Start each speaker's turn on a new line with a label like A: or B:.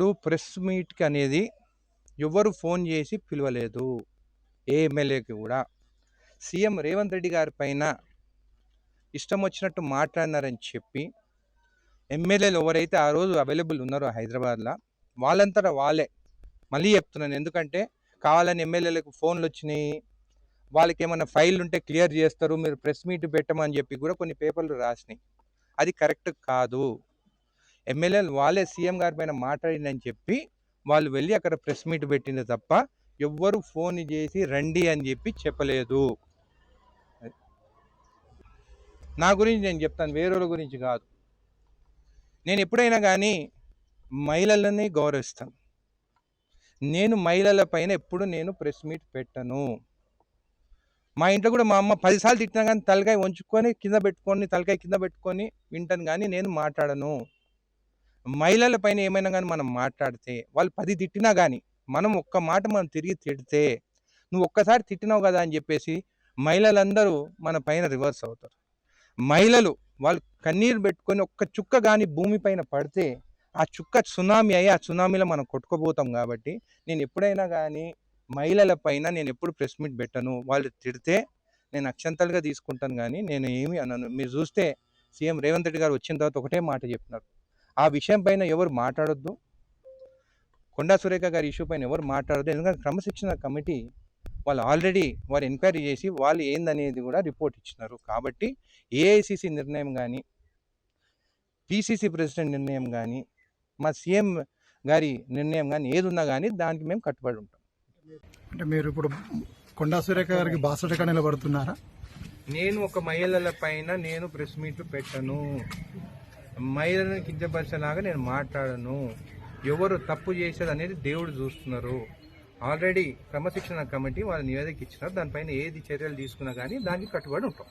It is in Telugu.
A: ఇప్పుడు ప్రెస్ మీట్‌కి అనేది ఎవ్వరు ఫోన్ చేసి పిలవలేదు. ఏ ఎమ్మెల్యేకి గూడా. సీఎం రేవంత్ రెడ్డి గారి పైన ఇష్టం వచ్చినట్టు మాట్లాడినారని చెప్పి, ఎమ్మెల్యేలు ఎవరైతే ఆ రోజు అవైలబుల్ ఉన్నారో హైదరాబాద్‌ల, వాళ్ళంతట వాళ్ళే మళ్ళీ చెప్తున్నాను. ఎందుకంటే కావాలని ఎమ్మెల్యేలకు ఫోన్‌లొచ్చినాయి. వాళ్ళకేమన్నా ఫైల్‌లుంటే క్లియర్ చేస్తారు. మీరు ప్రెస్ మీట్ పెట్టమని చెప్పి కూడా కొన్ని పేపర్‌లు రాసినాయి. అది కరెక్ట్ కాదు. ఎమ్మెల్యేలు వాళ్ళే సీఎం గారి పైన మాట్లాడిందని చెప్పి వాళ్ళు వెళ్ళి అక్కడ ప్రెస్ మీట్ పెట్టింది తప్ప ఎవ్వరు ఫోన్ చేసి రండి అని చెప్పి చెప్పలేదు. నా గురించి నేను చెప్తాను, వేరేల గురించి కాదు. నేను ఎప్పుడైనా కానీ మహిళలని గౌరవిస్తాను. నేను మహిళల పైన ఎప్పుడు నేను ప్రెస్ మీట్ పెట్టను. మా ఇంట్లో కూడా మా అమ్మ 10 సార్లు తిట్టినా కానీ తలకాయ వంచుకొని తలకాయ కింద పెట్టుకొని వింటాను, కానీ నేను మాట్లాడను. మహిళల పైన ఏమైనా కానీ మనం మాట్లాడితే వాళ్ళు 10 తిట్టినా కానీ మనం ఒక్క మాట మనం తిరిగి తిడితే, నువ్వు ఒక్కసారి తిట్టినావు కదా అని చెప్పేసి మహిళలందరూ మన పైన రివర్స్ అవుతారు. మహిళలు వాళ్ళు కన్నీరు పెట్టుకొని ఒక్క చుక్క కానీ భూమి పైన పడితే ఆ చుక్క సునామీ అయ్యి ఆ సునామీలో మనం కొట్టుకుపోతాం. కాబట్టి నేను ఎప్పుడైనా కానీ మహిళల పైన నేను ఎప్పుడు ప్రెస్ మీట్ పెట్టను. వాళ్ళు తిడితే నేను అక్షంతలుగా తీసుకుంటాను, కానీ నేను ఏమీ అనను. మీరు చూస్తే సీఎం రేవంత్ రెడ్డి గారు వచ్చిన తర్వాత ఒకటే మాట చెప్పినారు, ఆ విషయం పైన ఎవరు మాట్లాడొద్దు, కొండా సురేఖ గారి ఇష్యూ పైన ఎవరు మాట్లాడొద్దు. ఎందుకంటే క్రమశిక్షణ కమిటీ వాళ్ళు ఆల్రెడీ వారు ఎంక్వైరీ చేసి వాళ్ళు ఏందనేది కూడా రిపోర్ట్ ఇచ్చినారు. కాబట్టి ఏఐసిసి నిర్ణయం కానీ, పిసిసి ప్రెసిడెంట్ నిర్ణయం కానీ, మా సీఎం గారి నిర్ణయం కానీ ఏది ఉన్నా కానీ దానికి మేము కట్టుబడి ఉంటాం.
B: అంటే మీరు ఇప్పుడు కొండా సురేఖ గారికి బాసటగా నిలబడుతున్నారా?
A: నేను ఒక మహిళల పైన నేను ప్రెస్ మీట్లు పెట్టను. మహిళలను కించపరిచేలాగా నేను మాట్లాడను. ఎవరు తప్పు చేసేది అనేది దేవుడు చూస్తున్నారు. ఆల్రెడీ క్రమశిక్షణ కమిటీ వాళ్ళ నివేదిక ఇచ్చినారు. దానిపైన ఏది చర్యలు తీసుకున్నా కానీ దానికి కట్టుబడి ఉంటాం.